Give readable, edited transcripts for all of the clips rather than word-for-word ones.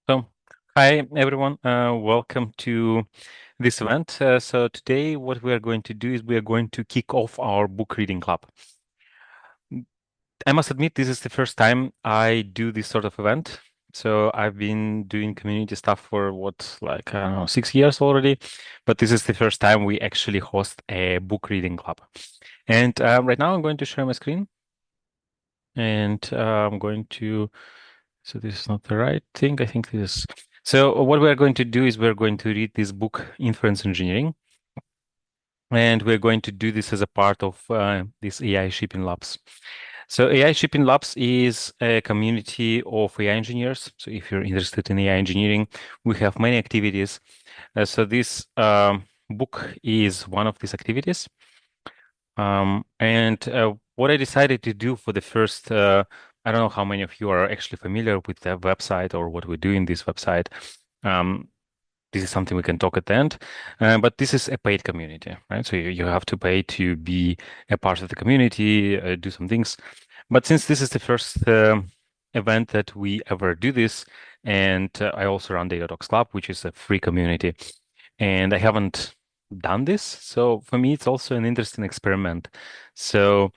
So, hi everyone, welcome to this event. So today what we are going to do is we are going to kick off our book reading club. I must admit, this is the first time I do this sort of event. So I've been doing community stuff for I don't know, 6 years already, but this is the first time we actually host a book reading club. And right now I'm going to share my screen and I'm going to So this is not the right thing. I think this is. So what we're going to do is we're going to read this book, Inference Engineering, and we're going to do this as a part of this AI Shipping Labs. So AI Shipping Labs is a community of AI engineers. So if you're interested in AI engineering, we have many activities. So this book is one of these activities. And what I decided to do for the first, I don't know how many of you are actually familiar with the website or what we do in this website. Um, this is something we can talk at the end, but this is a paid community, right? So you have to pay to be a part of the community, do some things. But since this is the first event that we ever do this, and I also run Datadogs Club, which is a free community, and I haven't done this. So for me, it's also an interesting experiment. So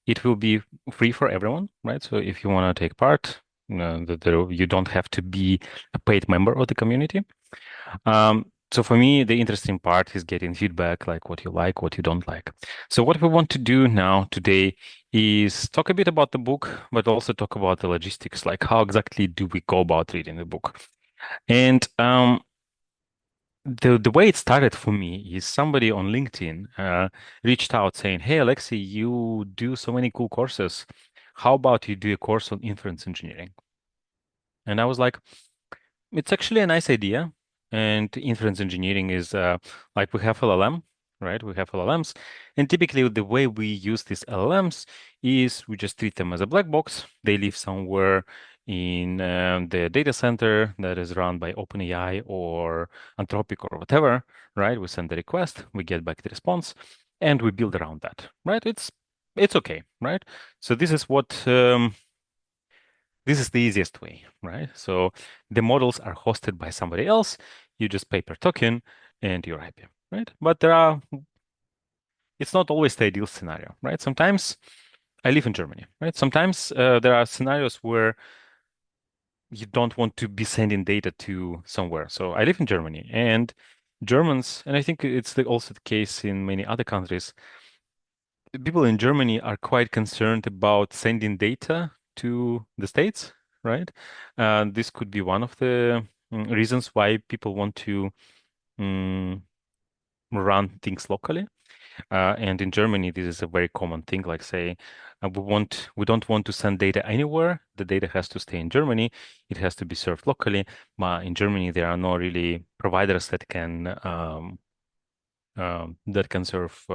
it will be free for everyone, right? So if you want to take part, you don't have to be a paid member of the community. So for me, the interesting part is getting feedback, like what you like, what you don't like. So what we want to do now today is talk a bit about the book, but also talk about the logistics, like how exactly do we go about reading the book? And the way it started for me is somebody on LinkedIn reached out saying, "Hey, Alexei, you do so many cool courses. How about you do a course on inference engineering?" And I was like, it's actually a nice idea. And inference engineering is like we have LLM, right? We have LLMs. And typically, the way we use these LLMs is we just treat them as a black box. They live somewhere in the data center that is run by OpenAI or Anthropic or whatever, right? We send the request, we get back the response, and we build around that, right? It's okay, right? So this is the easiest way, right? So the models are hosted by somebody else. You just pay per token and you're happy, right? But it's not always the ideal scenario, right? Sometimes I live in Germany, right? Sometimes there are scenarios where you don't want to be sending data to somewhere. So I live in Germany and Germans, and I think it's also the case in many other countries, people in Germany are quite concerned about sending data to the States, right? This could be one of the reasons why people want to mm, run things locally. And in Germany, this is a very common thing. Like say, we don't want to send data anywhere. The data has to stay in Germany. It has to be served locally. But in Germany, there are no really providers that can serve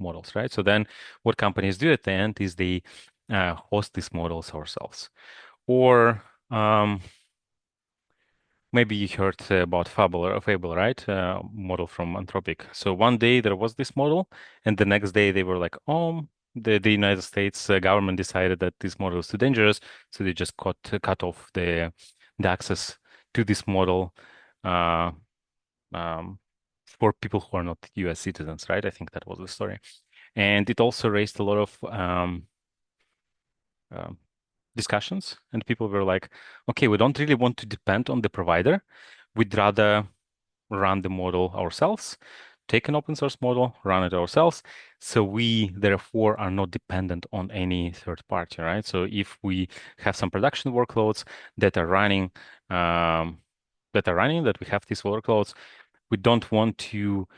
models, right? So then what companies do at the end is they host these models ourselves. Or maybe you heard about Fable, right? Model from Anthropic. So one day there was this model, and the next day they were like, oh, the United States government decided that this model is too dangerous, so they just cut off the access to this model. Uh, um, for people who are not US citizens, right? I think that was the story. And it also raised a lot of uh, discussions, and people were like, okay, we don't really want to depend on the provider. We'd rather run the model ourselves, take an open source model, run it ourselves. So we therefore are not dependent on any third party, right? So if we have some production workloads that are running, that we have these workloads, we don't want to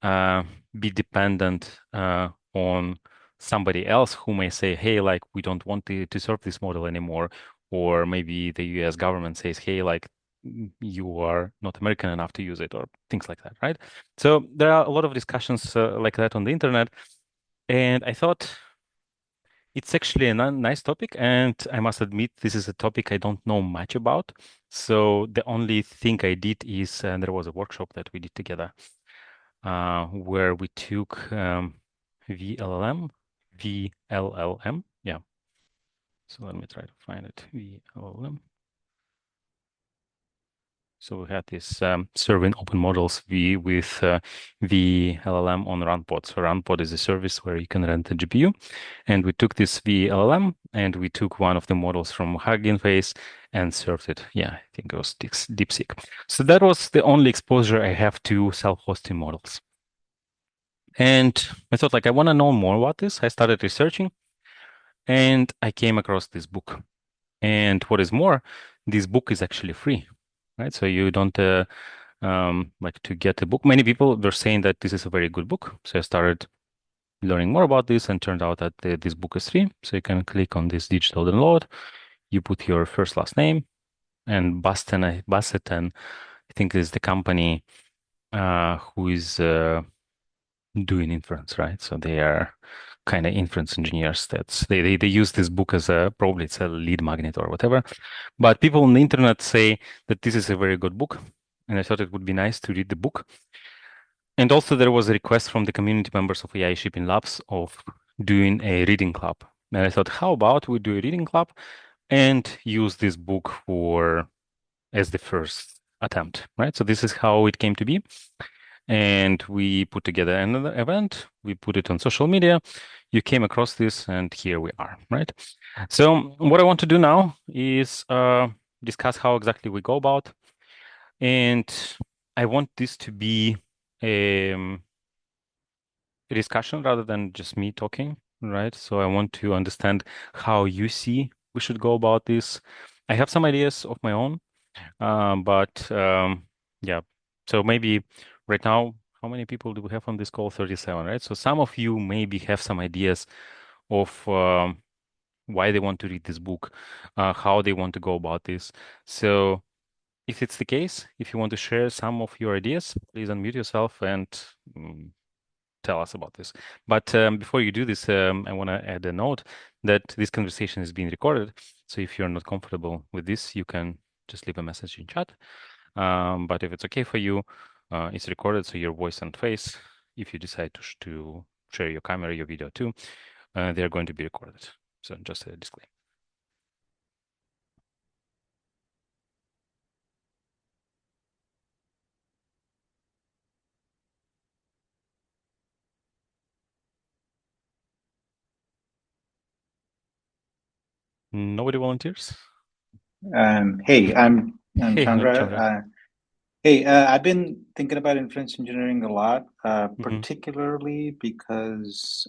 uh, be dependent on somebody else who may say, hey, like, we don't want to serve this model anymore. Or maybe the US government says, hey, like, you are not American enough to use it, or things like that, right? So there are a lot of discussions like that on the internet. And I thought it's actually a nice topic. And I must admit, this is a topic I don't know much about. So the only thing I did is there was a workshop that we did together where we took VLLM, VLLM. Yeah. So let me try to find it. VLLM. So we had this serving open models with the LLM on RunPod. So RunPod is a service where you can rent a GPU. And we took this VLLM and we took one of the models from Hugging Face and served it. Yeah, I think it was DeepSeek. So that was the only exposure I have to self-hosting models. And I thought, like, I want to know more about this. I started researching and I came across this book. And what is more, this book is actually free, right? So you don't like to get a book. Many people were saying that this is a very good book. So I started learning more about this and turned out that this book is free. So you can click on this digital download. You put your first last name and Basseton, I think is the company who is doing inference, right? So they are kind of inference engineers. They use this book as a probably it's a lead magnet or whatever. But people on the internet say that this is a very good book, and I thought it would be nice to read the book. And also there was a request from the community members of AI Shipping Labs of doing a reading club. And I thought, how about we do a reading club and use this book for as the first attempt, right? So this is how it came to be. And we put together another event. We put it on social media. You came across this, and here we are, right? So what I want to do now is discuss how exactly we go about. And I want this to be a discussion rather than just me talking, right? So I want to understand how you see we should go about this. I have some ideas of my own, but yeah. So maybe right now, how many people do we have on this call? 37, right? So some of you maybe have some ideas of why they want to read this book, how they want to go about this. So if it's the case, if you want to share some of your ideas, please unmute yourself and tell us about this. But before you do this, I want to add a note that this conversation is being recorded. So if you're not comfortable with this, you can just leave a message in chat. But if it's okay for you, it's recorded, so your voice and face, if you decide to share your camera, your video too, they're going to be recorded. So just a disclaimer. Nobody volunteers? Hey, I'm Hey, Chandra. Chandra. I've been thinking about inference engineering a lot, Mm-hmm. particularly because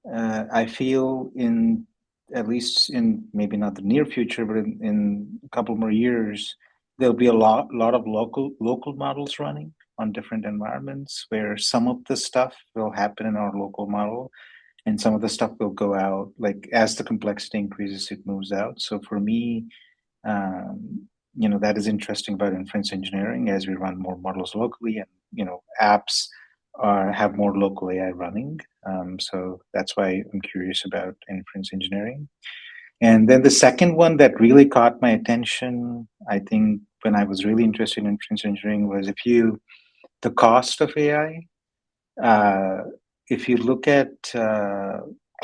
I feel at least in maybe not the near future, but in a couple more years, there'll be a lot of local models running on different environments where some of the stuff will happen in our local model and some of the stuff will go out. Like as the complexity increases, it moves out. So for me, that is interesting about inference engineering as we run more models locally and apps have more local AI running. So that's why I'm curious about inference engineering. And then the second one that really caught my attention, I think, when I was really interested in inference engineering was the cost of AI. Uh, if you look at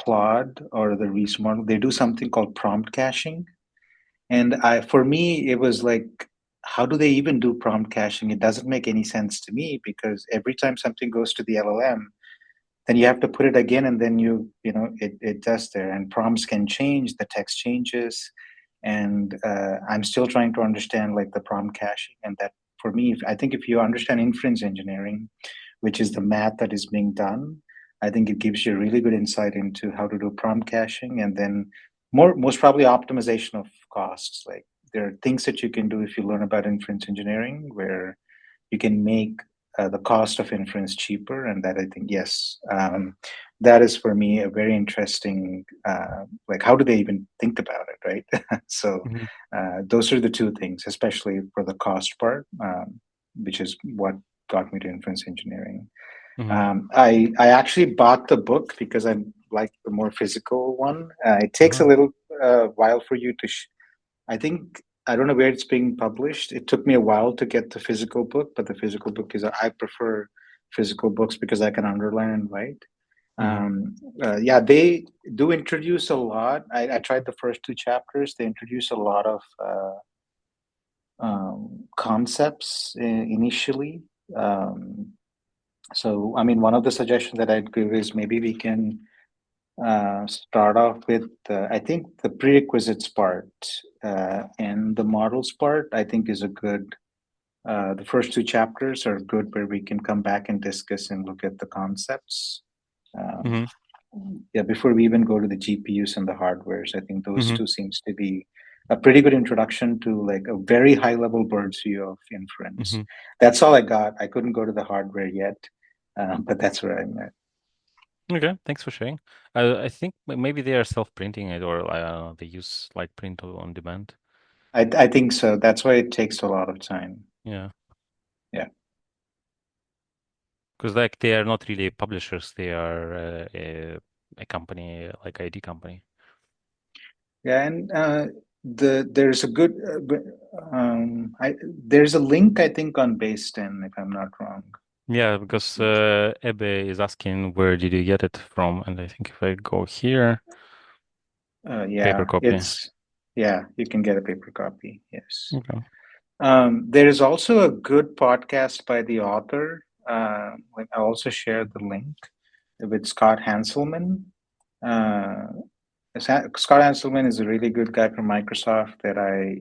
Claude or the recent model, they do something called prompt caching. And for me, it was like, how do they even do prompt caching? It doesn't make any sense to me because every time something goes to the LLM, then you have to put it again, and then it does there. And prompts can change, the text changes, and I'm still trying to understand like the prompt caching. And that for me, I think if you understand inference engineering, which is the math that is being done, I think it gives you a really good insight into how to do prompt caching and then most probably optimization of costs. Like there are things that you can do if you learn about inference engineering where you can make the cost of inference cheaper. And that I think, yes, that is for me a very interesting, like how do they even think about it, right? So Mm-hmm. those are the two things, especially for the cost part, which is what got me to inference engineering. Mm-hmm. I actually bought the book because I like the more physical one. It takes a Uh-huh. little while for you to. I think I don't know where it's being published. It took me a while to get the physical book, but the physical book is I prefer physical books because I can underline and write. Mm-hmm. Yeah, they do introduce a lot. I tried the first two chapters. They introduce a lot of concepts initially. So, I mean, one of the suggestions that I'd give is maybe we can start off with, I think the prerequisites part and the models part, I think is a good, the first two chapters are good where we can come back and discuss and look at the concepts. Um, Hmm. yeah, before we even go to the GPUs and the hardwares, I think those Hmm. two seems to be a pretty good introduction to like a very high level bird's view of inference. Hmm. That's all I got. I couldn't go to the hardware yet, but that's where I'm at. Okay, thanks for sharing. I think maybe they are self-printing it, or they use like print on demand. I think so. That's why it takes a lot of time. Yeah, Yeah. because like they are not really publishers; they are a company like ID company. Yeah, and there's a good there's a link I think on base 10 if I'm not wrong. Yeah, because Ebe is asking where did you get it from, and I think if I go here, paper Yeah, copy. it's yeah, you can get a paper copy. Yes. Okay. There is also a good podcast by the author. Like I also shared the link with Scott Hanselman. Uh, Scott Hanselman is a really good guy from Microsoft that I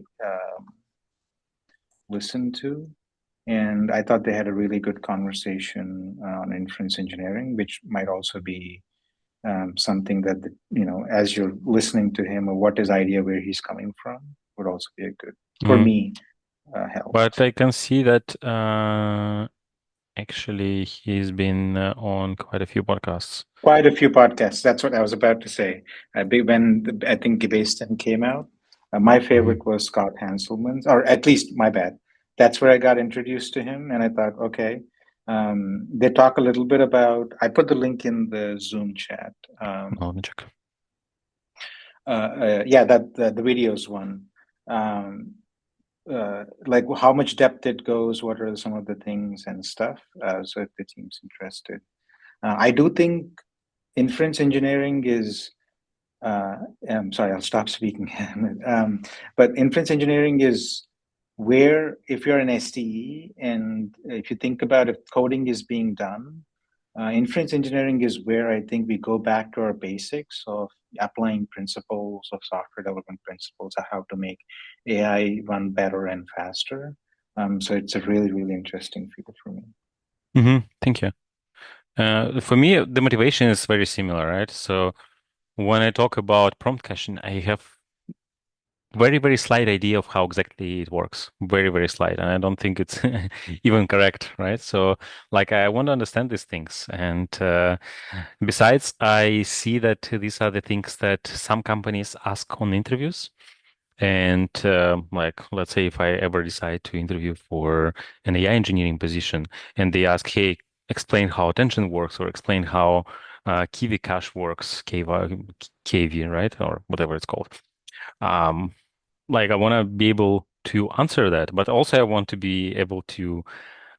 listened to. And I thought they had a really good conversation on inference engineering, which might also be something that, as you're listening to him or what his idea, where he's coming from, would also be a good, for Mm. me, help. But I can see that actually he's been on quite a few podcasts. Quite a few podcasts. That's what I was about to say. I think Gebaston came out, my Hmm. favorite was Scott Hanselman's, or at least my bad. That's where I got introduced to him, and I thought, okay. They talk a little bit about. I put the link in the Zoom chat. Let me check. Yeah, that the videos one. Um, like how much depth it goes, what are some of the things and stuff. So if the team's interested, I do think inference engineering is I'm sorry, I'll stop speaking. But inference engineering is where, if you're an STE and if you think about if coding is being done, inference engineering is where I think we go back to our basics of applying principles of software development principles of how to make AI run better and faster. So it's a really, really interesting field for me. Thank you. For me, the motivation is very similar, right? So when I talk about prompt caching, I have very, very slight idea of how exactly it works. Very, very slight. And I don't think it's even correct, right? So like I want to understand these things. And besides, I see that these are the things that some companies ask on interviews. And like, let's say if I ever decide to interview for an AI engineering position and they ask, hey, explain how attention works or explain how Kiwi cache works, KV, right? Or whatever it's called. Um, like I want to be able to answer that, but also I want to be able to,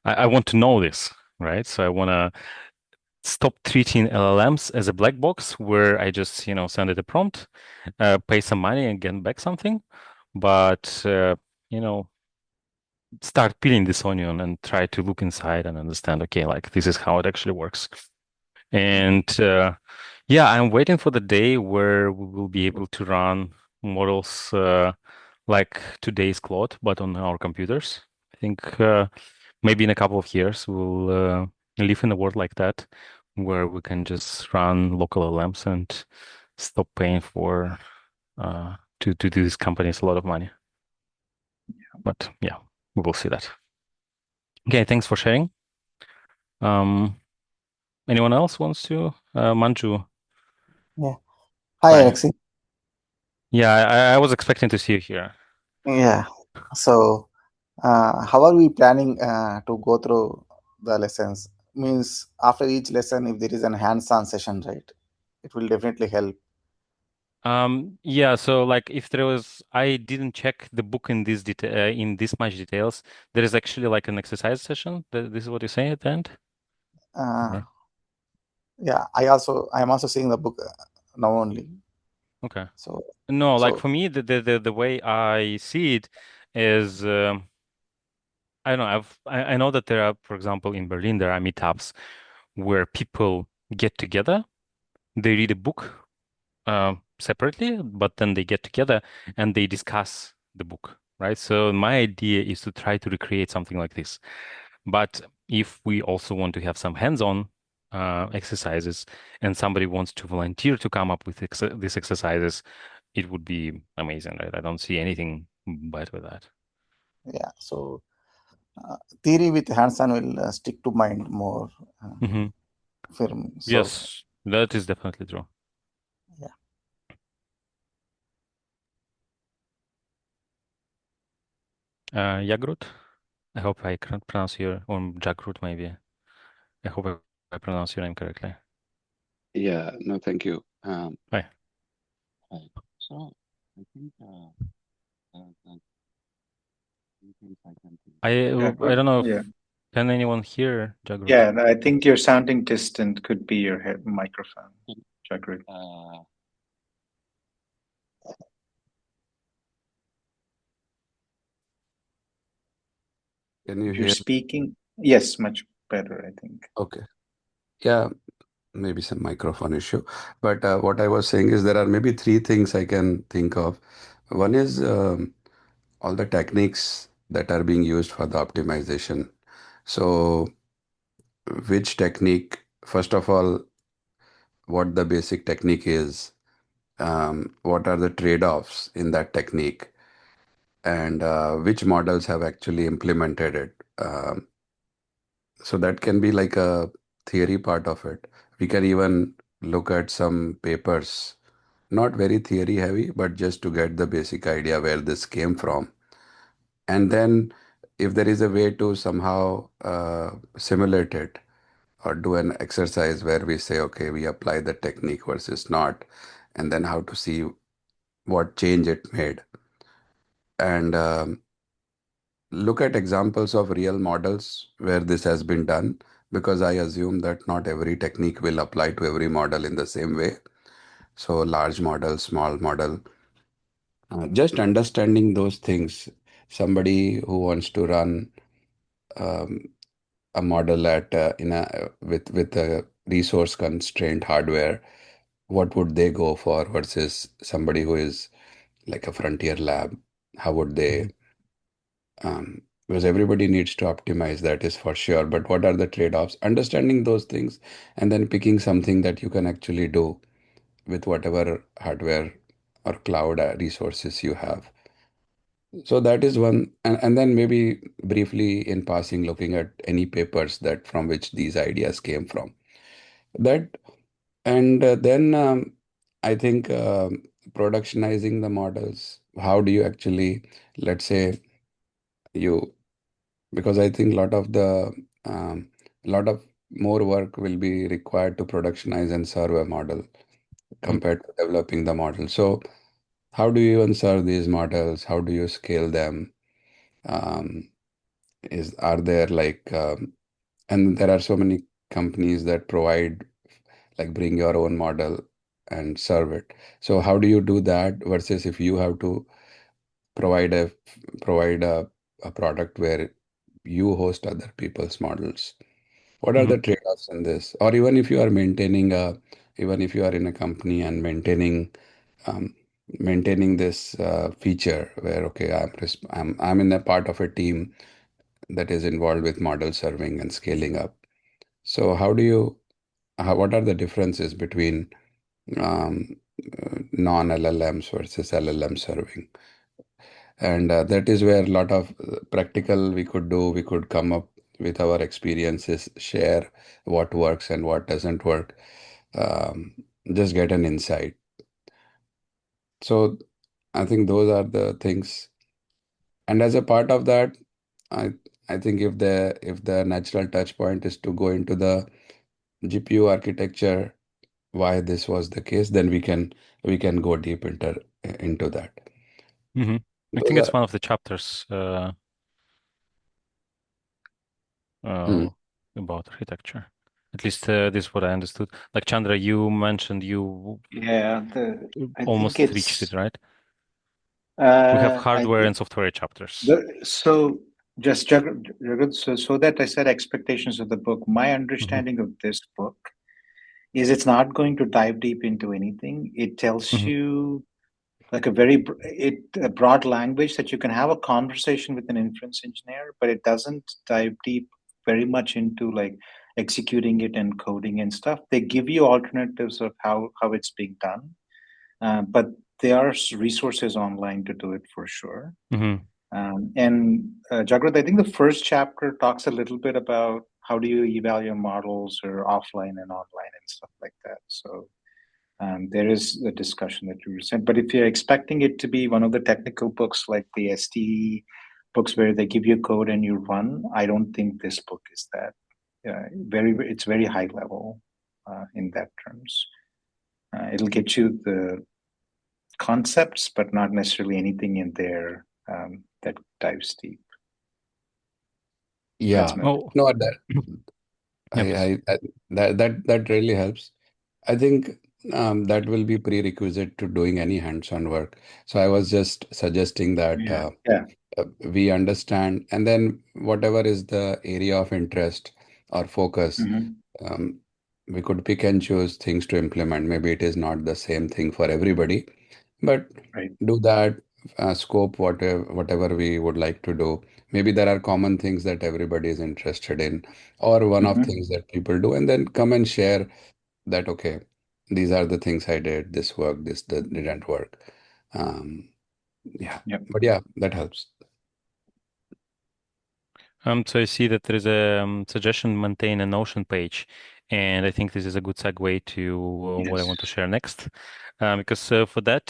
I want to know this, right? So I want to stop treating LLMs as a black box where I just, send it a prompt, pay some money and get back something, but, you know, start peeling this onion and try to look inside and understand, okay, like this is how it actually works. And yeah, I'm waiting for the day where we will be able to run models like today's Claude, but on our computers. I think maybe in a couple of years we'll live in a world like that, where we can just run local LLMs and stop paying for to do these companies a lot of money. But yeah, we will see that. Okay, thanks for sharing. Um, anyone else wants to? Manju, Yeah. Hi, hi. Alexi. Yeah, I was expecting to see you here. Yeah. So, how are we planning to go through the lessons? Means after each lesson, if there is an hands-on session, right? It will definitely help. Yeah, so like if there was, I didn't check the book in this detail, in this much details. There is actually like an exercise session. This is what you say at the end? Uh, Or- yeah. I am also seeing the book now only. Okay. So, No, like so for me, the way I see it is. I don't know. I know that there are, for example, in Berlin, there are meetups where people get together, they read a book separately, but then they get together and they discuss the book, right? So my idea is to try to recreate something like this. But if we also want to have some hands-on exercises and somebody wants to volunteer to come up with these exercises, it would be amazing, right? I don't see anything bad with that. Yeah. So theory with hands-on will stick to mind more Hmm. firmly. So Yes, that is definitely true. yeah. Jagrut, I hope I can't pronounce your, or Jagrut maybe. I hope I pronounce your name correctly. Yeah, no, thank you. Hi. Hi. So I think the few things I can think I of. Yeah, I don't know yeah, if can anyone hear Jagrut? yeah. I think you're sounding distant. Could be your head microphone, Jagrup. Uh, can you If you're hear? speaking, yes, much better. I think. Okay. Yeah, maybe some microphone issue. But what I was saying is there are maybe three things I can think of. One is all the techniques that are being used for the optimization. So, which technique, first of all, what the basic technique is, what are the trade-offs in that technique, and which models have actually implemented it. So that can be like a theory part of it. We can even look at some papers, not very theory heavy, but just to get the basic idea where this came from. And then if there is a way to somehow simulate it or do an exercise where we say, okay, we apply the technique versus not, and then how to see what change it made. And look at examples of real models where this has been done, because I assume that not every technique will apply to every model in the same way. So, large model, small model, just understanding those things. Somebody who wants to run um, a model at in a with a resource constrained hardware, what would they go for versus somebody who is like a frontier lab? How would they? Mhm. Because everybody needs to optimize, that is for sure. But what are the trade-offs? Understanding those things and then picking something that you can actually do with whatever hardware or cloud resources you have. So that is one. And then maybe briefly in passing, looking at any papers that from which these ideas came from. That and then I think productionizing the models. How do you actually, let's say, you because I think lot of more work will be required to productionize and serve a model Mhm. compared to developing the model. So how do you even serve these models? How do you scale them? Um, is are there like and there are so many companies that provide like bring your own model and serve it. So how do you do that versus if you have to provide a provide a product where you host other people's models? What are Mhm. the trade-offs in this? Or even if you are maintaining even if you are in a company and um, maintaining this feature where okay, I'm in a part of a team that is involved with model serving and scaling up. So what are the differences between um, non-LLMs versus LLM serving? And that is where a lot of practical we could do. We could come up with our experiences, share what works and what doesn't work, um, just get an insight. So I think those are the things. And as a part of that, I I think if the natural touch point is to go into the GPU architecture, why this was the case, then we can go deep into that. Mhm. I think Those it's are one of the chapters hmm. uh, about architecture. At least this is what I understood. Like Chandra, you mentioned you Yeah, I think almost reached it, it's right? We have I hardware think and software chapters. so. Just so that I set expectations of the book. My understanding of this book is it's not going to dive deep into anything. It tells you like a broad language that you can have a conversation with an inference engineer, but it doesn't dive deep very much into like executing it and coding and stuff. They give you alternatives of how it's being done, but there are resources online to do it for sure. And Jagrat, I think the first chapter talks a little bit about how do you evaluate models or offline and online and stuff like that. So there is a discussion that you were saying. But if you're expecting it to be one of the technical books like the ST books where they give you code and you run, I don't think this book is that. It's very high level in that terms. It'll get you the concepts, but not necessarily anything in there that dives deep. Yeah. Oh, No, that really helps. I think that will be prerequisite to doing any hands-on work. So I was just suggesting that Yeah. we understand, and then whatever is the area of interest or focus, um, we could pick and choose things to implement. Maybe it is not the same thing for everybody, but Right. do that, scope whatever we would like to do. Maybe there are common things that everybody is interested in, or one of things that people do, and then come and share that, okay, these are the things I did, this worked, this didn't work. Yeah, Yep. but yeah, that helps. So I see that there is a suggestion maintain a Notion page, and I think this is a good segue to what I want to share next, because for that,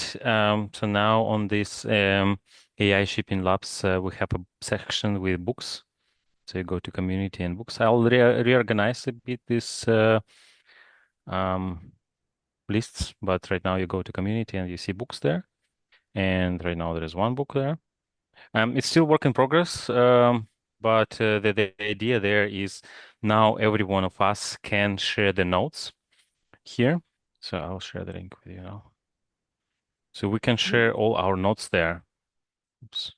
so now on this AI shipping labs, we have a section with books. So you go to community and books. I'll reorganize a bit this lists, but right now you go to community and you see books there, and right now there is one book there. It's still work in progress, but the idea there is now every one of us can share the notes here. So I'll share the link with you now. So we can share all our notes there. Oops.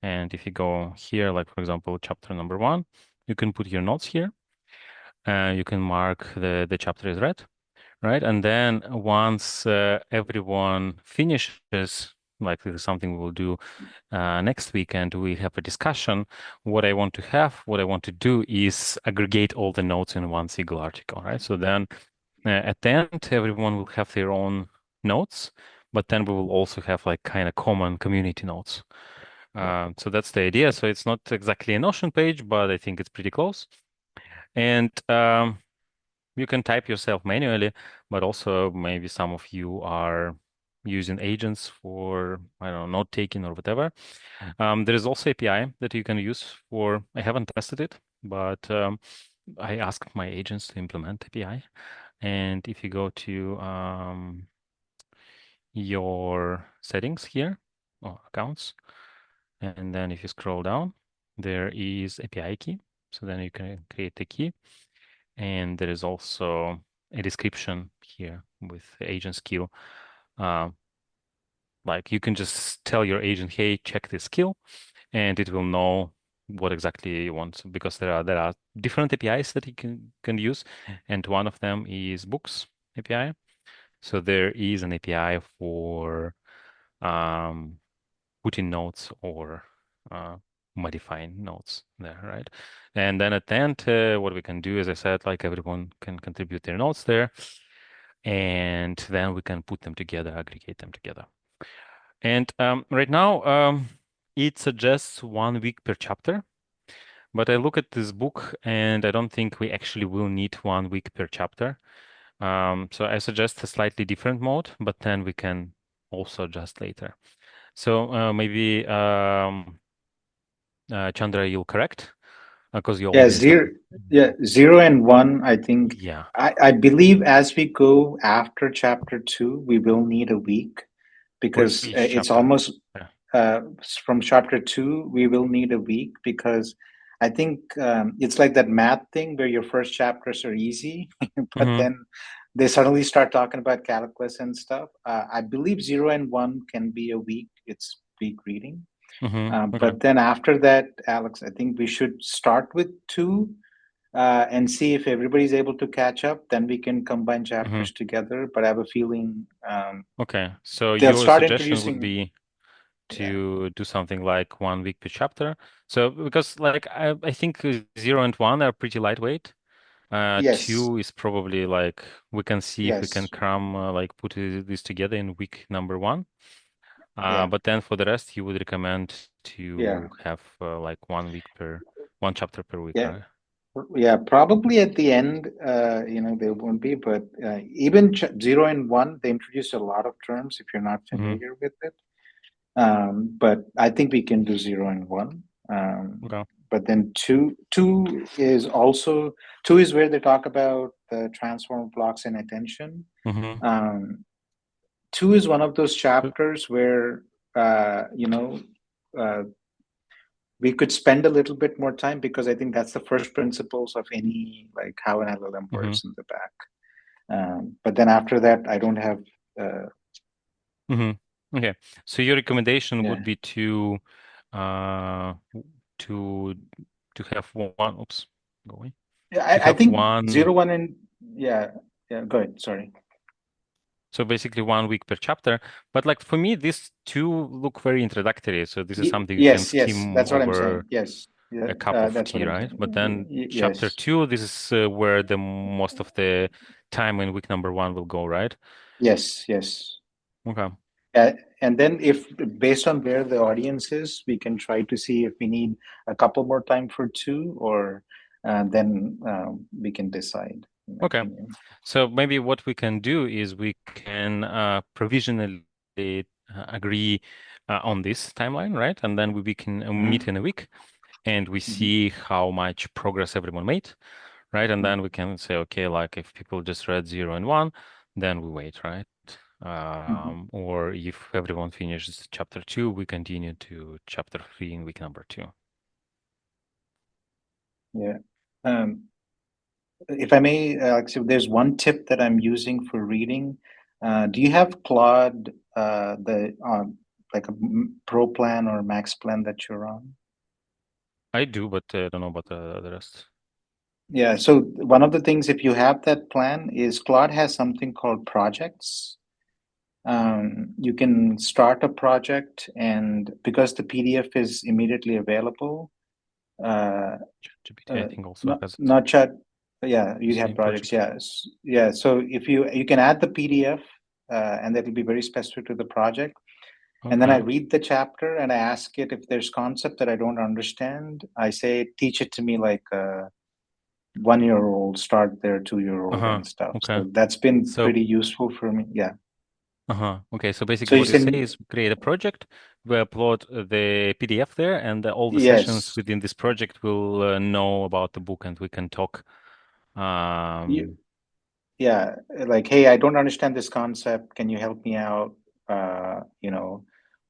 And if you go here, like for example, chapter number 1, you can put your notes here. You can mark the chapter is read, right? And then once everyone finishes, like this is something we will do next weekend, we have a discussion. What I want to do is aggregate all the notes in one single article, right? So then at the end, everyone will have their own notes, but then we will also have like kind of common community notes. So that's the idea. So it's not exactly a Notion page, but I think it's pretty close. And you can type yourself manually, but also maybe some of you are using agents for, I don't know, note taking or whatever. There is also API that you can use for, I haven't tested it, but I asked my agents to implement API. And if you go to your settings here, or accounts, and then if you scroll down, there is API key. So then you can create a key. And there is also a description here with the agent skill. Like you can just tell your agent, hey, check this skill, and it will know what exactly you want, because there are different APIs that you can use, and one of them is books API. So there is an API for putting notes or modifying notes there, right? And then at the end, what we can do, as I said, like everyone can contribute their notes there, and then we can put them together, aggregate them together. And right now, it suggests 1 week per chapter, but I look at this book and I don't think we actually will need 1 week per chapter. So I suggest a slightly different mode, but then we can also adjust later. So maybe Chandra, you'll correct because you always 0 and 1. I think yeah. I believe as we go after chapter 2, we will need a week For because each it's chapter. almost Yeah. from chapter 2 we will need a week because I think it's like that math thing where your first chapters are easy, but then they suddenly start talking about calculus and stuff. I believe 0 and 1 can be a week. It's week reading. Okay. But then after that, Alex, I think we should start with 2 and see if everybody's able to catch up. Then we can combine chapters together. But I have a feeling Okay. So they'll your start suggestion would introducing. be Yeah. to do something like 1 week per chapter. So because like I think 0 and 1 are pretty lightweight. Yes. 2 is probably like we can see if we can Yes. cram like put this together in week number 1. Yeah. But then for the rest, you would recommend Yeah. to have like 1 chapter per week, Yeah. right? Yeah, probably at the end, there won't be, but even 0 and 1, they introduce a lot of terms if you're not familiar with it. But I think we can do 0 and 1. Okay. But then two is where they talk about the transform blocks and attention. Um, 2 is one of those chapters where, uh, we could spend a little bit more time because I think that's the first principles of any, like how an LLM works in the back. But then after that, I don't have. Okay. So your recommendation Yeah. would be to to have one. Oops, go away. I think 0, 1, and yeah. Go ahead. Sorry. So basically 1 week per chapter. But like for me, these 2 look very introductory. So this is something you can Yes, skim that's what I'm saying. over Yes, a cup of that's what tea, I'm right? But then saying. chapter Yes, 2, this is where the most of the time in week number 1 will go, right? yes. Okay. And then if based on where the audience is, we can try to see if we need a couple more time for 2, or then we can decide. Okay. So maybe what we can do is we can provisionally agree on this timeline, right? And then we can meet in a week and we see how much progress everyone made, right? And then we can say, okay, like if people just read 0 and 1, then we wait, right? Or if everyone finishes chapter 2, we continue to chapter 3 in week number 2. Yeah. If I may, Alex, if there's one tip that I'm using for reading, do you have Claude, like a pro plan or max plan that you're on? I do, but I don't know about the rest. Yeah, so one of the things, if you have that plan, is Claude has something called projects. You can start a project, and because the PDF is immediately available, ChatGPT, I think also has it. not chat. Yeah, you have Same projects. project. Yeah. So if you can add the PDF, and that will be very specific to the project. And then I Okay. read the chapter and I ask it if there's concept that I don't understand. I say, teach it to me like a 1-year-old, start there, 2-year-old and stuff. Okay. So that's been So pretty useful for me. Yeah. Okay. So So basically you what you say can, is we create a project, we upload the PDF there, and all the sessions yes. within this project will know about the book and we can talk. You, yeah, like, hey, I don't understand this concept. Can you help me out,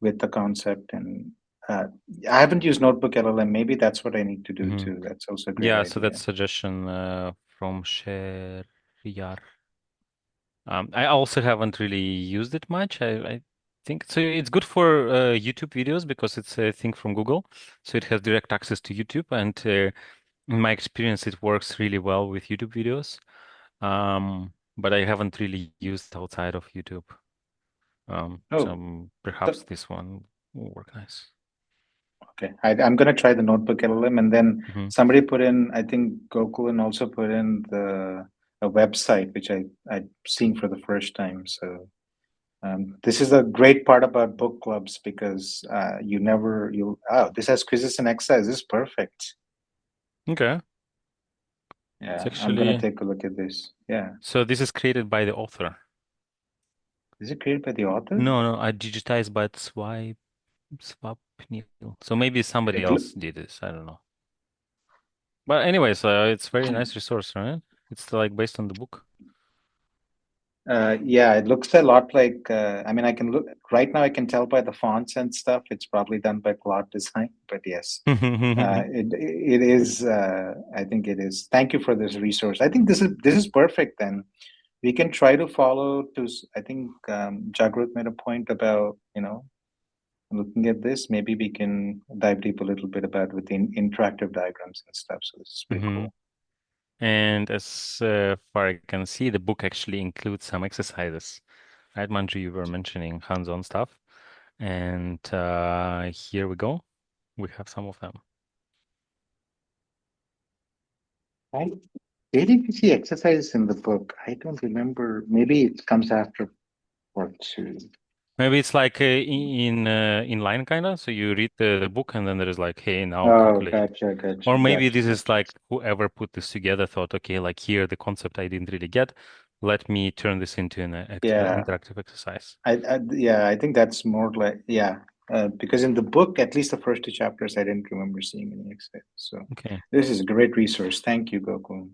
with the concept? And I haven't used Notebook LLM. Maybe that's what I need to do too. That's also a great Yeah, so idea. that's suggestion from Sheriyar. I also haven't really used it much. I think so. It's good for YouTube videos because it's a thing from Google, so it has direct access to YouTube. And in my experience, it works really well with YouTube videos. But I haven't really used outside of YouTube. Oh, Perhaps this one will work nice. okay. I'm going to try the Notebook LLM, and then Mm-hmm. somebody put in, I think Gokulan also put in a website, which I've seen for the first time. So this is a great part about book clubs because this has quizzes and exercises. This is perfect. Okay. Yeah, It's I'm going to actually take a look at this. Yeah. so this is created by the author. Is it created by the author? No, I digitized by Swapnil. So maybe somebody It, else did this. I don't know. But anyways, it's very nice resource, right? It's like based on the book. yeah, it looks a lot like, I mean, I can look right now, I can tell by the fonts and stuff. It's probably done by Claude Design, but yes, it is, I think it is. Thank you for this resource. I think this is perfect then. We can try to follow I think Jagruth made a point about, looking at this. Maybe we can dive deep a little bit about with the interactive diagrams and stuff. So this is pretty cool. And as far I can see, the book actually includes some exercises. Right, Manju, you were mentioning hands-on stuff. And here we go. We have some of them. Where did you see exercises in the book? I don't remember. Maybe it comes after part 2. Maybe it's like in line kind of. So you read the book and then there is like, hey, now Oh, calculate. gotcha. Or maybe this is like whoever put this together thought, okay, like here the concept I didn't really get. Let me turn this into an interactive exercise. I think that's more like because in the book, at least the first 2 chapters, I didn't remember seeing any exercises. So okay, this is a great resource. Thank you, Gokul.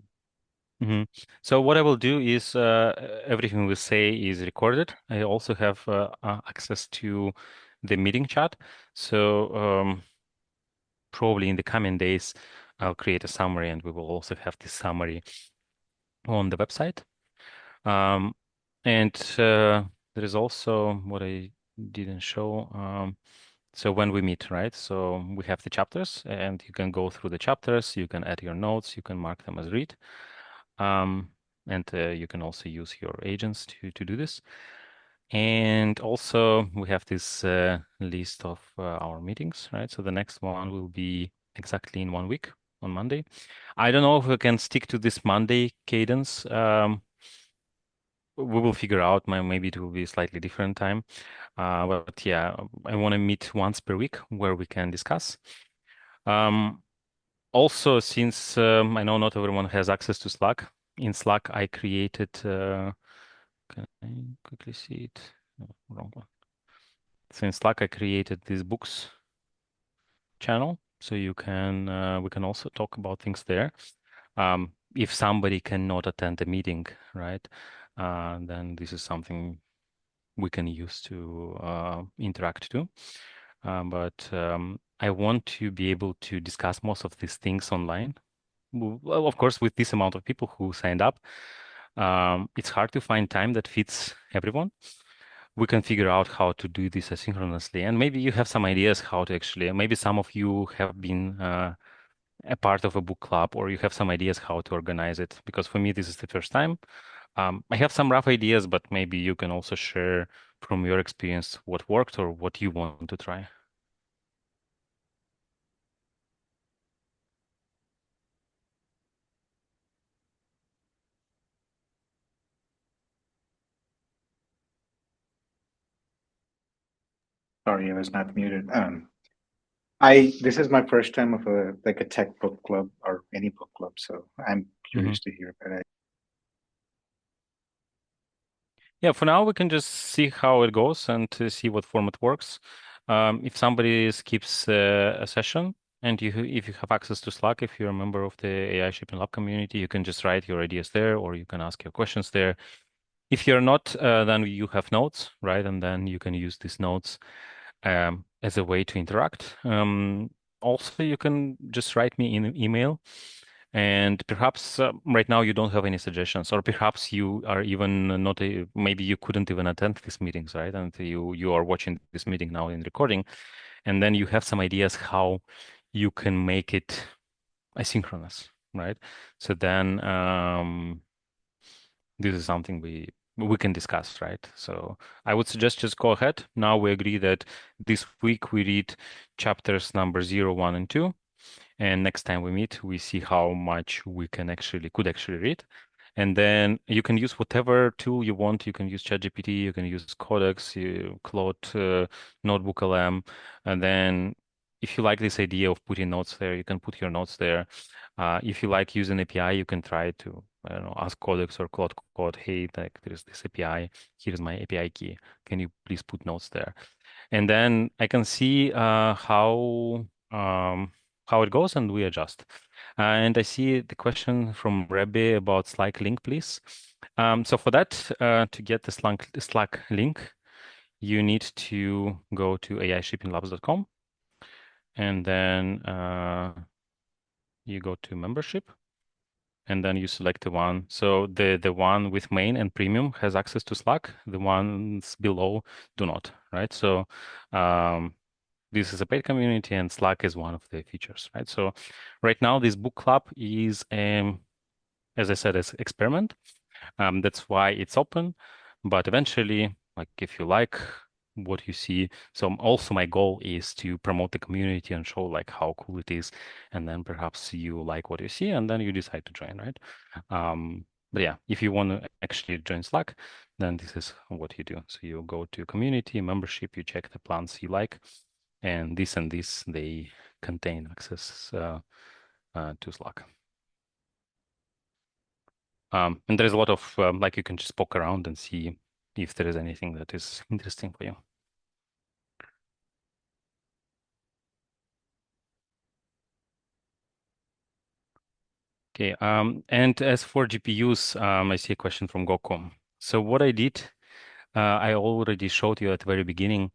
So what I will do is everything we say is recorded. I also have access to the meeting chat. So probably in the coming days, I'll create a summary and we will also have this summary on the website. And there is also what I didn't show. So when we meet, right? So we have the chapters and you can go through the chapters, you can add your notes, you can mark them as read. And you can also use your agents to do this. And also we have this list of our meetings, right? So the next one will be exactly in 1 week on Monday. I don't know if we can stick to this Monday cadence. We will figure out. Maybe it will be a slightly different time. But yeah, I want to meet once per week where we can discuss. Also, since I know not everyone has access to Slack, in Slack I created, can I quickly see it? No, wrong one. So in Slack I created this books channel, so you can we can also talk about things there. If somebody cannot attend the meeting, right, then this is something we can use to interact too. But I want to be able to discuss most of these things online. Well, of course, with this amount of people who signed up, it's hard to find time that fits everyone. We can figure out how to do this asynchronously. And maybe you have some ideas how to actually, maybe some of you have been a part of a book club or you have some ideas how to organize it. Because for me, this is the first time. I have some rough ideas, but maybe you can also share from your experience what worked or what you want to try. Sorry, I was not muted. This is my first time of a tech book club or any book club, so I'm curious to hear about it. Yeah, for now we can just see how it goes and to see what format works. If somebody skips a session and if you have access to Slack, if you're a member of the AI Shipping Lab community, you can just write your ideas there or you can ask your questions there. If you're not, then you have notes, right? And then you can use these notes as a way to interact. Also, you can just write me in an email. And perhaps right now you don't have any suggestions, or perhaps you are even not maybe you couldn't even attend these meetings, right? And you are watching this meeting now in recording, and then you have some ideas how you can make it asynchronous, right? So then this is something we can discuss, right? So I would suggest just go ahead. Now we agree that this week we read chapters number 0, 1, and 2. And next time we meet, we see how much we could actually read. And then you can use whatever tool you want. You can use ChatGPT, you can use Codex, Claude, Notebook LM. And then if you like this idea of putting notes there, you can put your notes there. If you like using API, you can try to, I don't know, ask Codex or Claude Code, hey, like there's this API, here's my API key. Can you please put notes there? And then I can see how it goes and we adjust. And I see the question from Rebbe about Slack link, please. So for that, to get the Slack link, you need to go to aishippinglabs.com and then you go to membership and then you select the one. So the one with main and premium has access to Slack. The ones below do not, right? So this is a paid community, and Slack is one of the features, right? So right now, this book club is, as I said, an experiment. That's why it's open. But eventually, like if you like what you see, so also my goal is to promote the community and show like how cool it is, and then perhaps you like what you see, and then you decide to join, right? But yeah, if you want to actually join Slack, then this is what you do. So you go to community membership, you check the plans you like, and this they contain access to Slack. And there's a lot of like you can just poke around and see if there is anything that is interesting for you. Okay, and as for GPUs, I see a question from Goku. So what I did, I already showed you at the very beginning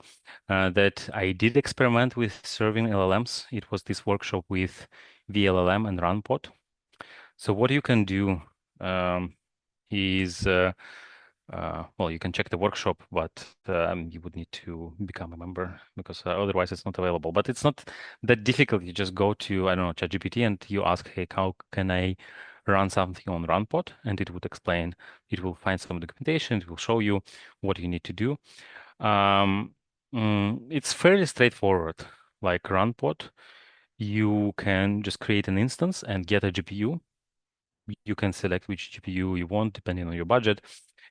that I did experiment with serving LLMs. It was this workshop with VLLM and RunPod. So what you can do is well, you can check the workshop, but you would need to become a member because otherwise it's not available. But it's not that difficult. You just go to, I don't know, ChatGPT and you ask, hey, how can I run something on RunPod? And it would explain, it will find some documentation, it will show you what you need to do. It's fairly straightforward. Like RunPod, you can just create an instance and get a GPU. You can select which GPU you want depending on your budget.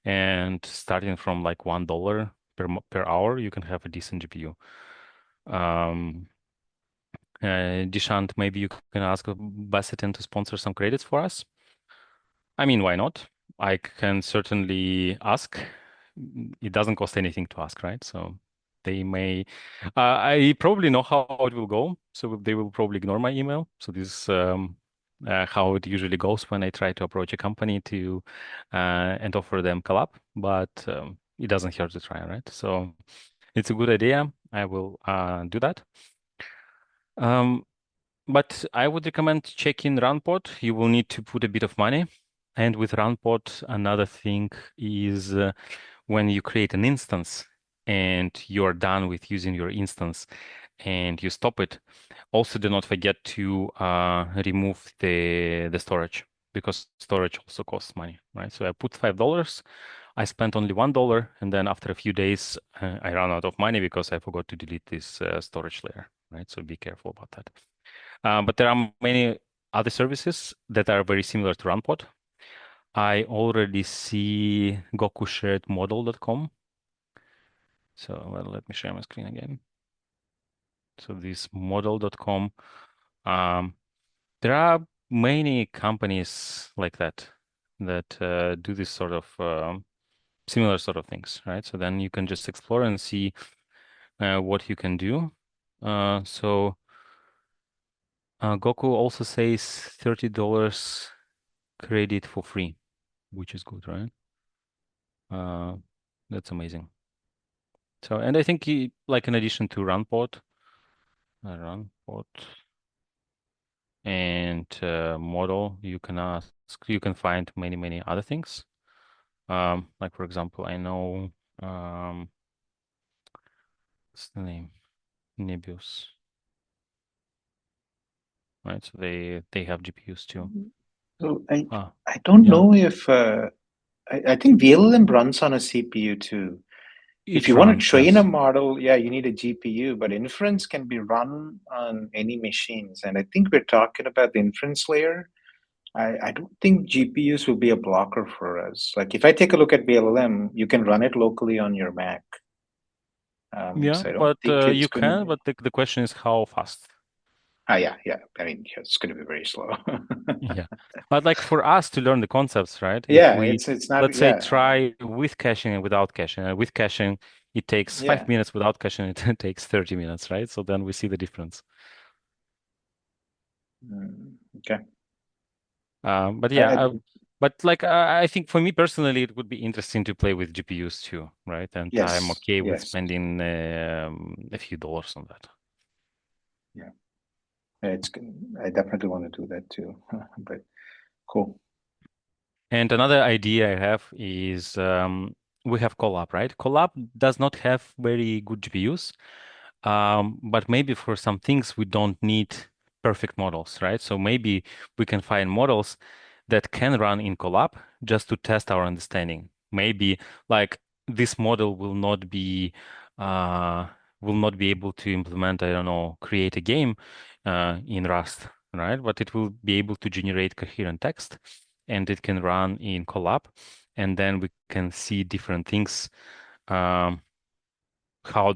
And starting from like $1 per hour, you can have a decent GPU. Dishant, maybe you can ask Bassetin to sponsor some credits for us. I mean, why not? I can certainly ask. It doesn't cost anything to ask, right? So they may. I probably know how it will go, so they will probably ignore my email. So this is how it usually goes when I try to approach a company to and offer them collab, but it doesn't hurt to try, right? So it's a good idea. I will do that. But I would recommend checking RunPod. You will need to put a bit of money. And with RunPod, another thing is when you create an instance and you're done with using your instance and you stop it, also do not forget to remove the storage because storage also costs money, right? So I put $5. I spent only $1, and then after a few days, I ran out of money because I forgot to delete this storage layer, right? So be careful about that. But there are many other services that are very similar to RunPod. I already see Goku shared modal.com. So well, let me share my screen again. So this modal.com, there are many companies like that do this sort of similar sort of things, right? So then you can just explore and see what you can do. So Goku also says $30 credit for free, which is good, right? That's amazing. So, and I think like in addition to RunPod and Modal, you can find many other things. Like for example, I know what's the name? Nebius. Right, so they have GPUs too. So I don't yeah. know if I think VLLM runs on a CPU too. If you want to train yes. a model, yeah, you need a GPU, but inference can be run on any machines. And I think we're talking about the inference layer. I don't think GPUs will be a blocker for us. Like if I take a look at VLLM, you can run it locally on your Mac. Yeah, So I don't but think it's you going to can, be. but the question is how fast. Yeah. I mean, it's going to be very slow. Yeah, but like for us to learn the concepts, right? Yeah, If we it's not. let's say Yeah, try with caching and without caching. With caching, it takes yeah. 5 minutes. Without caching, it takes 30 minutes, right? So then we see the difference. Okay. But yeah, but like I think for me personally, it would be interesting to play with GPUs too, right? And I'm okay with yes. spending a few dollars on that. Yeah, it's. I definitely want to do that too. But cool. And another idea I have is we have Colab, right? Colab does not have very good GPUs, But maybe for some things we don't need perfect models, right? So maybe we can find models that can run in Colab just to test our understanding. Maybe like this model will not be able to implement, I don't know, create a game in Rust, right? But it will be able to generate coherent text, and it can run in Colab, and then we can see different things, how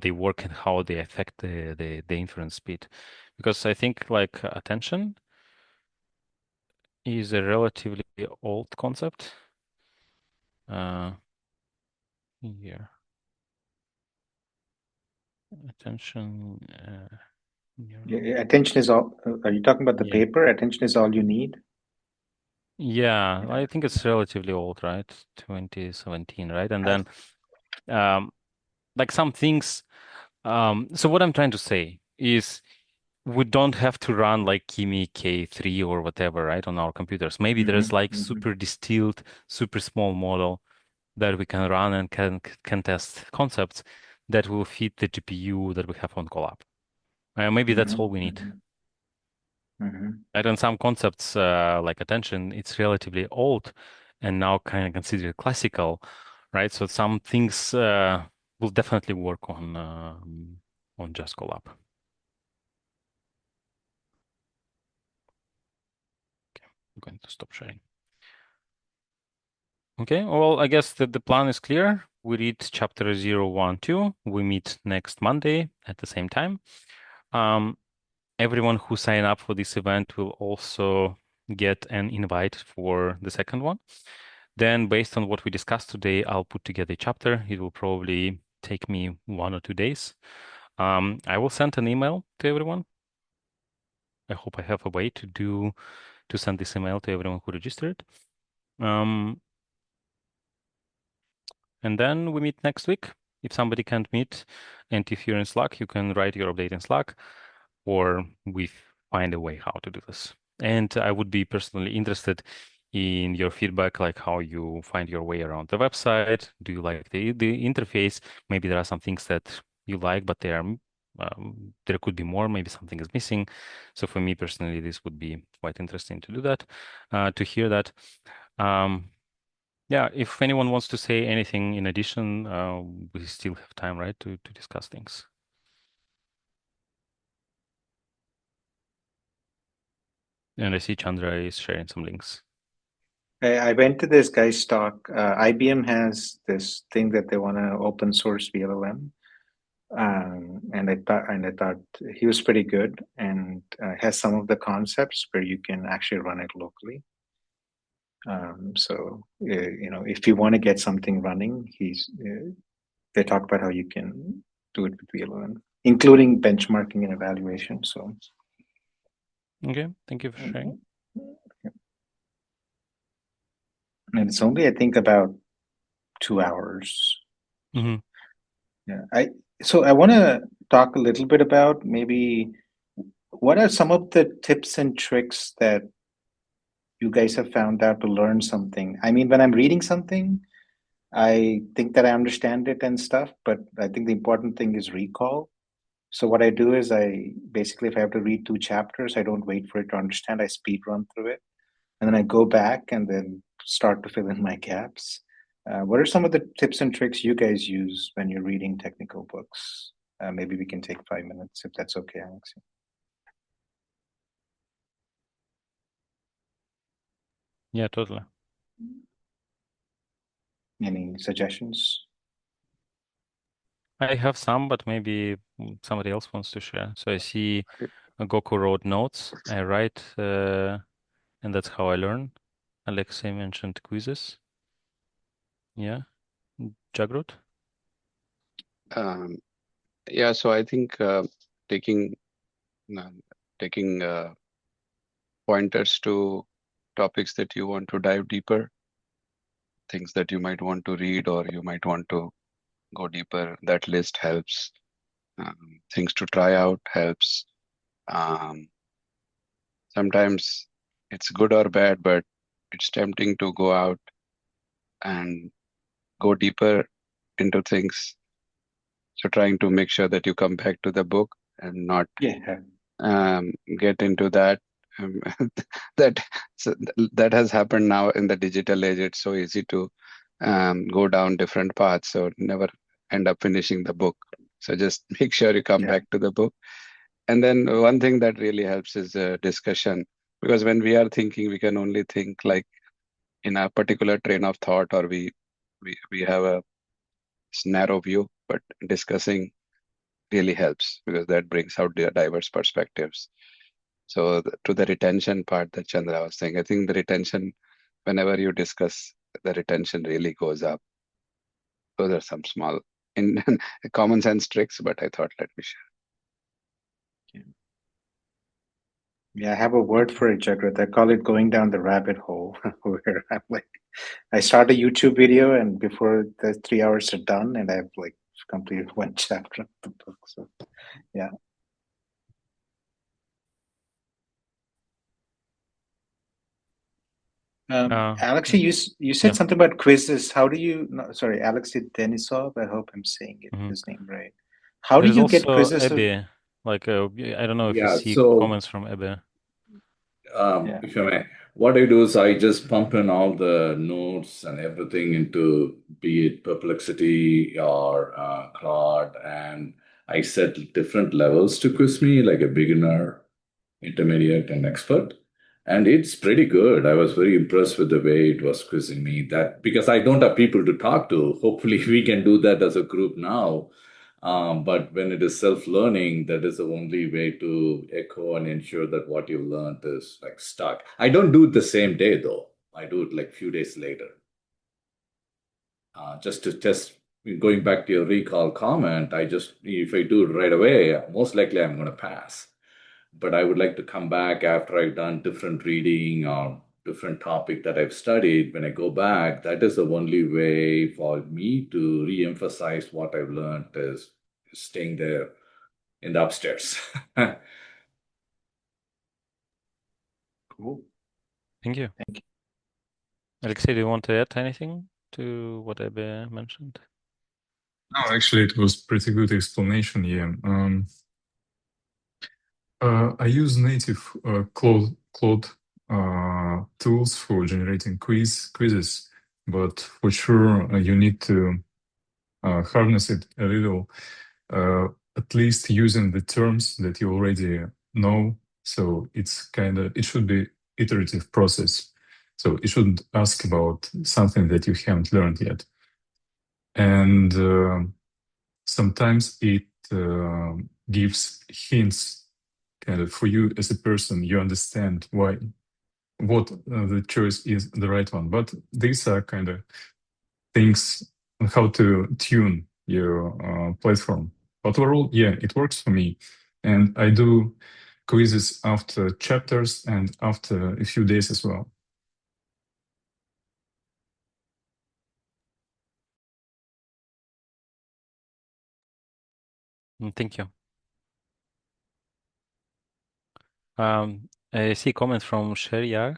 they work and how they affect the inference speed. Because I think like attention is a relatively old concept. Here. Attention. Attention is all. Are you talking about the Yeah. paper? Attention is all you need. Yeah, I think it's relatively old, right? 2017, right? And then like some things. So what I'm trying to say is we don't have to run like Kimi K3 or whatever, right, on our computers. Maybe there's like super distilled, super small model that we can run and can test concepts that will fit the GPU that we have on Colab. Maybe that's all we need. And then some concepts like attention, it's relatively old and now kind of considered classical, right? So some things will definitely work on just Colab. Okay, I'm going to stop sharing. Okay, well, I guess that the plan is clear. We read chapter 0, 1, 2. We meet next Monday at the same time. Everyone who sign up for this event will also get an invite for the second one. Then, based on what we discussed today, I'll put together a chapter. It will probably take me 1 or 2 days. I will send an email to everyone. I hope I have a way to send this email to everyone who registered. And then we meet next week. If somebody can't meet, and if you're in Slack, you can write your update in Slack, or we find a way how to do this. And I would be personally interested in your feedback, like how you find your way around the website. Do you like the interface? Maybe there are some things that you like, but there could be more. Maybe something is missing. So for me personally, this would be quite interesting to do that, to hear that. Yeah, if anyone wants to say anything in addition, we still have time, right, to discuss things. And I see Chandra is sharing some links. I went to this guy's talk. IBM has this thing that they want to open source VLLM, and I thought he was pretty good and has some of the concepts where you can actually run it locally. So if you want to get something running, they talk about how you can do it with VLLM, including benchmarking and evaluation. So Okay, thank you for sharing. and it's only, I think, about 2 hours. Mm-hmm. Yeah, so I want to talk a little bit about maybe what are some of the tips and tricks that you guys have found out to learn something. I mean, when I'm reading something, I think that I understand it and stuff, but I think the important thing is recall. So what I do is I basically, if I have to read 2 chapters, I don't wait for it to understand. I speed run through it, and then I go back and then start to fill in my gaps. What are some of the tips and tricks you guys use when you're reading technical books? Maybe we can take 5 minutes if that's okay, Alex. Yeah, totally. Any suggestions? I have some, but maybe somebody else wants to share. So I see Goku wrote notes. I write, and that's how I learn. Alexei mentioned quizzes. Yeah, Jagrut? Yeah, so I think taking taking pointers to topics that you want to dive deeper, things that you might want to read or you might want to go deeper, that list helps. Things to try out helps. Sometimes it's good or bad, but it's tempting to go out and go deeper into things. So trying to make sure that you come back to the book and not get into that. Um, that that has happened now in the digital age. It's so easy to go down different paths, so never end up finishing the book. So just make sure you come back to the book. And then one thing that really helps is discussion, because when we are thinking, we can only think like in a particular train of thought, or we have a narrow view. But discussing really helps because that brings out the diverse perspectives. So to the retention part that Chandra was saying, I think the retention, whenever you discuss, the retention really goes up. Those are some small in common sense tricks, but I thought let me share. Yeah, I have a word for it, Jagrat. I call it going down the rabbit hole, where I'm like, I start a YouTube video, and before the 3 hours are done, and I've like completed one chapter of the book. So, yeah. Alexei, you said something about quizzes. How do you? No, sorry, Alexei Denisov. I hope I'm saying his name right. How do you get quizzes? Abby, like I don't know if you see comments from Abby. If I may, what I do is I just pump in all the notes and everything into, be it Perplexity or Claude, and I set different levels to quiz me, like a beginner, intermediate, and expert. And it's pretty good. I was very impressed with the way it was quizzing me. That because I don't have people to talk to. Hopefully, we can do that as a group now. But when it is self-learning, that is the only way to echo and ensure that what you learned is like stuck. I don't do it the same day though. I do it like a few days later. Just to test, going back to your recall comment, if I do it right away, most likely I'm going to pass. But I would like to come back after I've done different reading or different topic that I've studied. When I go back, that is the only way for me to re-emphasize what I've learned is staying there in the upstairs. Cool. Thank you. Thank you. Alexei, do you want to add anything to what Abby mentioned? No, actually, it was pretty good explanation. Yeah. I use native Claude tools for generating quizzes, but for sure you need to harness it a little, at least using the terms that you already know. So it should be iterative process. So it shouldn't ask about something that you haven't learned yet. And sometimes it gives hints kind of for you as a person. You understand what the choice is the right one. But these are kind of things on how to tune your platform. But overall, yeah, it works for me. And I do quizzes after chapters and after a few days as well. Thank you. I see comments from Sheryar.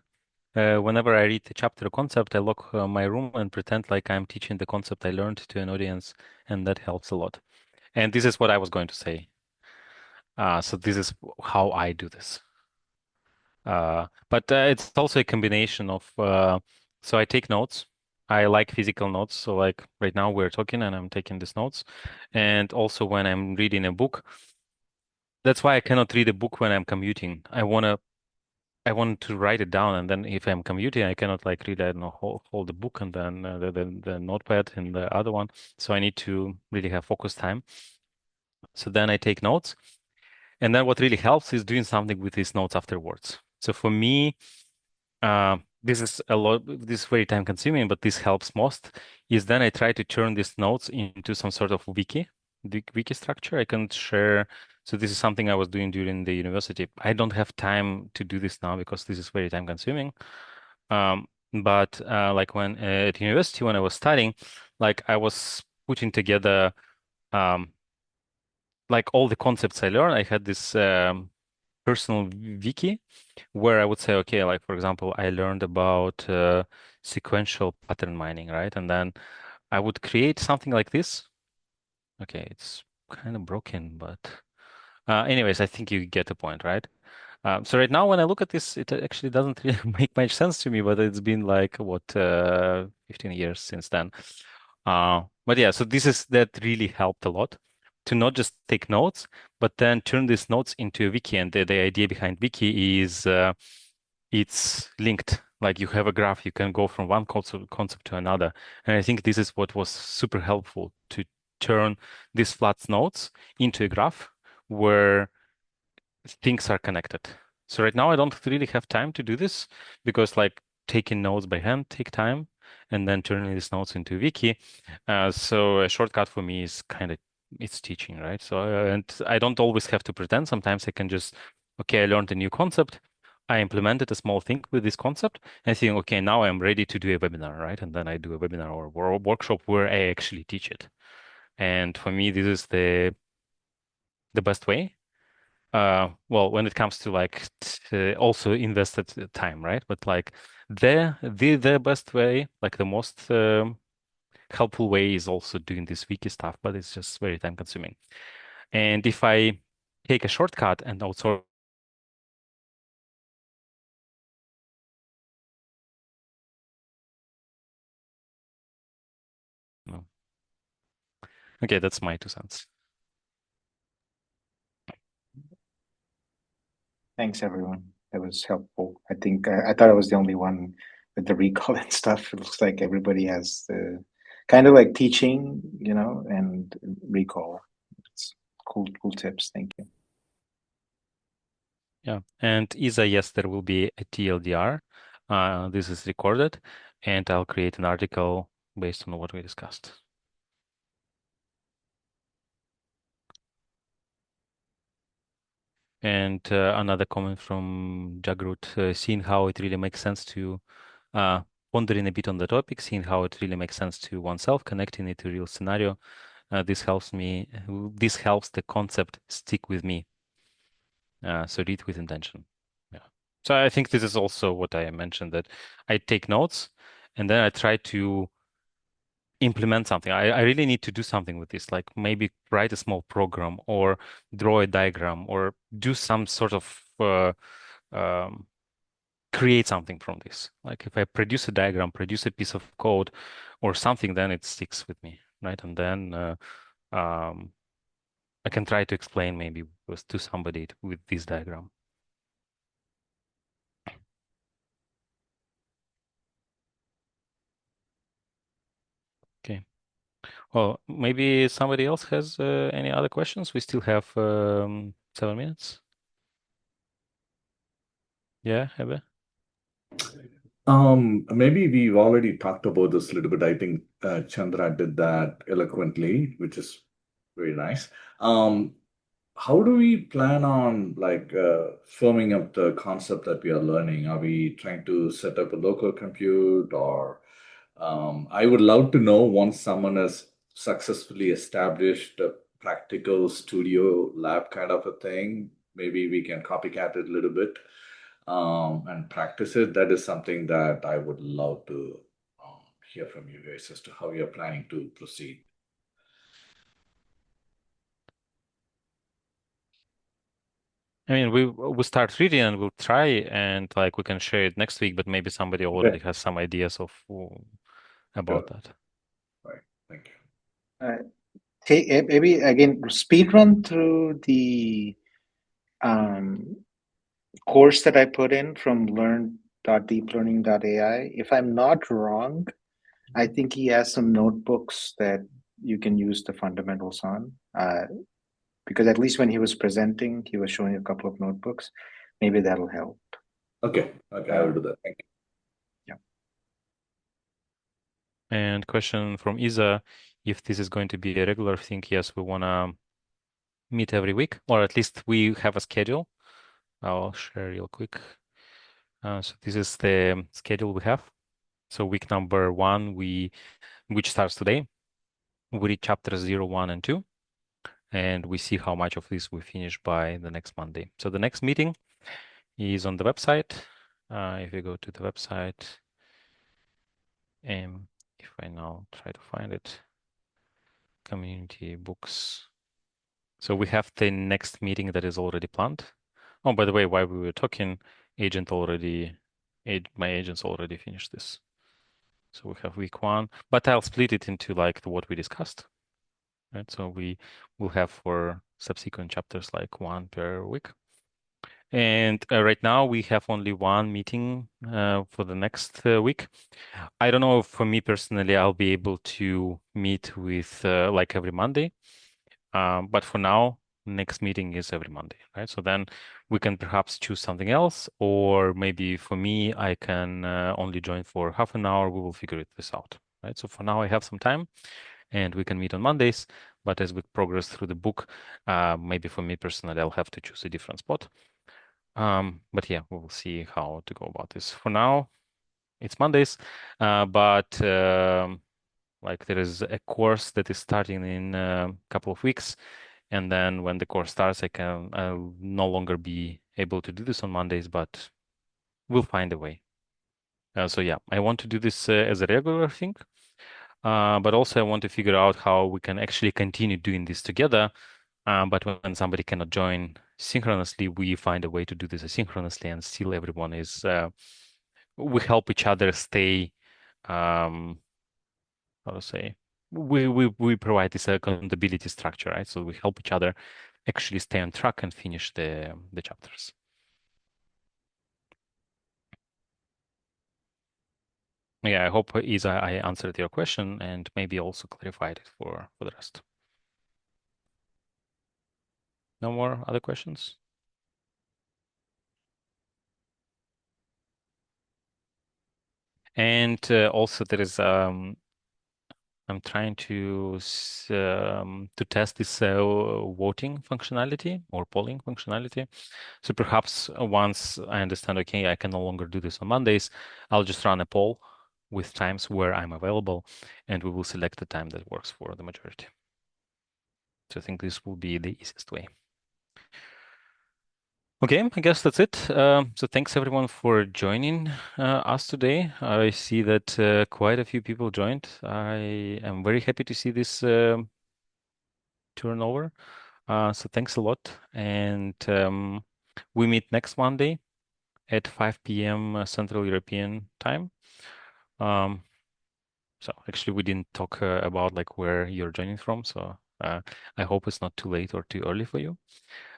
Whenever I read the chapter concept, I lock my room and pretend like I'm teaching the concept I learned to an audience, and that helps a lot. And this is what I was going to say. So this is how I do this. But it's also a combination of, so I take notes. I like physical notes. So like right now we're talking and I'm taking these notes. And also when I'm reading a book, that's why I cannot read a book when I'm commuting. I want to write it down, and then if I'm commuting, I cannot like read it and hold the book and then the notepad in the other one. So I need to really have focus time. So then I take notes, and then what really helps is doing something with these notes afterwards. So for me, this is very time consuming, but this helps most. Is then I try to turn these notes into some sort of wiki structure I can share. So this is something I was doing during the university. I don't have time to do this now because this is very time consuming. But like when at university, when I was studying, like I was putting together like all the concepts I learned. I had this personal wiki where I would say, okay, like for example, I learned about sequential pattern mining, right? And then I would create something like this. Okay, it's kind of broken, but anyways, I think you get the point, right? So right now, when I look at this, it actually doesn't really make much sense to me, but it's been like, what, 15 years since then. But yeah, so that really helped a lot to not just take notes, but then turn these notes into a wiki. And the idea behind wiki is it's linked. Like you have a graph, you can go from one concept to another. And I think this is what was super helpful to turn these flat notes into a graph where things are connected. So right now I don't really have time to do this because like taking notes by hand take time and then turning these notes into wiki. So a shortcut for me is kind of it's teaching, right? So and I don't always have to pretend. Sometimes I can just, okay, I learned a new concept. I implemented a small thing with this concept and think, okay, now I'm ready to do a webinar, right? And then I do a webinar or a workshop where I actually teach it. And for me, this is the best way. Well, when it comes to like also invested time, right? But like the best way, like the most helpful way is also doing this wiki stuff, but it's just very time consuming. And if I take a shortcut and outsource, no. Okay, that's my 2 cents. Thanks, everyone. That was helpful. I think I thought I was the only one with the recall and stuff. It looks like everybody has the kind of like teaching, and recall. It's cool tips. Thank you. Yeah, and Isa, yes, there will be a TLDR. This is recorded, and I'll create an article based on what we discussed. And another comment from Jagrut, seeing how it really makes sense to pondering a bit on the topic, seeing how it really makes sense to oneself, connecting it to real scenario. This helps the concept stick with me. So read with intention. Yeah. So I think this is also what I mentioned, that I take notes and then I try to implement something. I really need to do something with this, like maybe write a small program or draw a diagram or do some sort of create something from this. Like if I produce a diagram, produce a piece of code or something, then it sticks with me, right? And then I can try to explain maybe to somebody with this diagram. Okay. Well, maybe somebody else has any other questions. We still have 7 minutes. Yeah, Hebe? Maybe we've already talked about this a little bit. I think Chandra did that eloquently, which is very nice. How do we plan on firming up the concept that we are learning? Are we trying to set up a local compute, or I would love to know once someone has successfully established a practical studio lab kind of a thing, maybe we can copycat it a little bit and practice it. That is something that I would love to hear from you guys as to how you're planning to proceed. I mean, we start reading and we'll try and like we can share it next week, but maybe somebody already has some ideas of about that. Right. Thank you. Maybe again speed run through the course that I put in from learn.deeplearning.ai. If I'm not wrong, I think he has some notebooks that you can use the fundamentals on. Because at least when he was presenting, he was showing a couple of notebooks. Maybe that'll help. Okay, I will do that. Thank you. Yeah. And question from Isa, if this is going to be a regular thing, yes, we want to meet every week, or at least we have a schedule. I'll share real quick. So this is the schedule we have. So week number 1, which starts today, we read chapters 0, 1, and 2, and we see how much of this we finish by the next Monday. So the next meeting is on the website. If you go to the website, if I now try to find it, community books, So we have the next meeting that is already planned. Oh, by the way, while we were talking, my agents already finished this. So we have week 1, but I'll split it into like what we discussed, right? So we will have for subsequent chapters like 1 per week. And right now we have only 1 meeting for the next week. I don't know if for me personally, I'll be able to meet with like every Monday. But for now, next meeting is every Monday, right? So then we can perhaps choose something else, or maybe for me, I can only join for half an hour. We will figure this out, right? So for now, I have some time, and we can meet on Mondays. But as we progress through the book, maybe for me personally, I'll have to choose a different spot. But yeah, we will see how to go about this. For now, it's Mondays, but like there is a course that is starting in a couple of weeks, and then when the course starts, I'll no longer be able to do this on Mondays, but we'll find a way. So yeah, I want to do this as a regular thing, but also I want to figure out how we can actually continue doing this together. But when somebody cannot join synchronously, we find a way to do this asynchronously, and still everyone is we help each other stay. How to say? We provide this accountability structure, right? So we help each other actually stay on track and finish the chapters. Yeah, I hope, Isa, I answered your question and maybe also clarified it for the rest. No more other questions? And also there is I'm trying to test this voting functionality or polling functionality. So perhaps once I understand, okay, I can no longer do this on Mondays, I'll just run a poll with times where I'm available, and we will select the time that works for the majority. So I think this will be the easiest way. Okay, I guess that's it. So thanks everyone for joining us today. I see that quite a few people joined. I am very happy to see this turnover. So thanks a lot. And we meet next Monday at 5 p.m. Central European time. So actually we didn't talk about like where you're joining from. So I hope it's not too late or too early for you.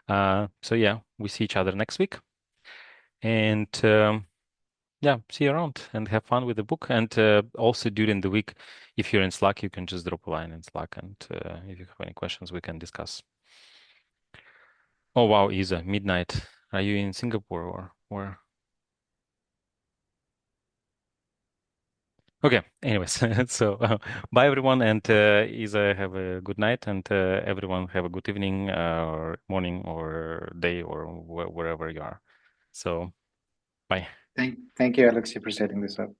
So yeah, we see each other next week. And yeah, see you around and have fun with the book. And also during the week, if you're in Slack, you can just drop a line in Slack. And if you have any questions, we can discuss. Oh, wow, Isa, midnight. Are you in Singapore or where? Okay, anyways, so bye everyone. And Isa, have a good night. And everyone have a good evening or morning or day or wherever you are. So bye. Thank you, Alexei, for setting this up.